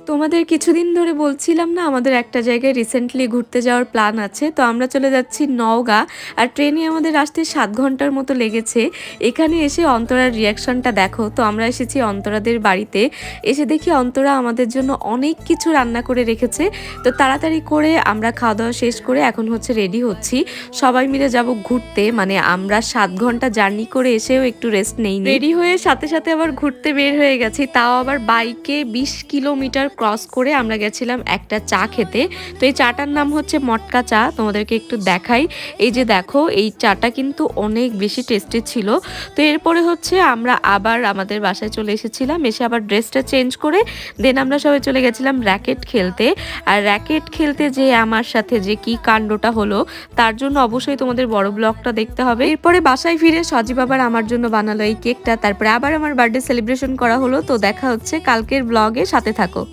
তোমাদের কিছুদিন ধরে বলছিলাম না আমাদের একটা জায়গায় রিসেন্টলি ঘুরতে যাওয়ার প্ল্যান আছে। তো আমরা চলে যাচ্ছি নওগাঁ। আর ট্রেনে আমাদের আসতে ৭ ঘন্টার মতো লেগেছে। এখানে এসে অন্তরার রিয়াকশনটা দেখো। তো আমরা এসেছি অন্তরাদের বাড়িতে। এসে দেখি অন্তরা আমাদের জন্য অনেক কিছু রান্না করে রেখেছে। তো তাড়াতাড়ি করে আমরা খাওয়া দাওয়া শেষ করে এখন হচ্ছে রেডি হচ্ছি। সবাই মিলে যাব ঘুরতে, মানে আমরা ৭ ঘন্টা জার্নি করে এসেও একটু রেস্ট নেইনি। রেডি হয়ে সাথে সাথে আবার ঘুরতে বের হয়ে গেছি, তাও আবার বাইকে ২০ কিলোমিটার ক্রস করে আমরা গেছিলাম একটা চা খেতে। তো এই চাটার নাম হচ্ছে মটকা চা, তোমাদেরকে একটু দেখাই। এই যে দেখো, এই চাটা কিন্তু অনেক বেশি টেস্টি ছিল। তো এরপরে হচ্ছে আমরা আবার আমাদের বাসায় চলে এসেছিলাম, এসে আবার ড্রেসটা চেঞ্জ করে দেন আমরা সবাই চলে গেছিলাম র্যাকেট খেলতে। আর র্যাকেট খেলতে যে আমার সাথে যে কি কাণ্ডটা হলো, তার জন্য অবশ্যই তোমাদের বড় ব্লগটা দেখতে হবে। এরপরে বাসায় ফিরে সজীব আবার আমার জন্য বানালো এই কেকটা, তারপরে আবার আমার বার্থডে সেলিব্রেশন করা হলো। তো দেখা হচ্ছে কালকের ব্লগে, সাথে থাকো।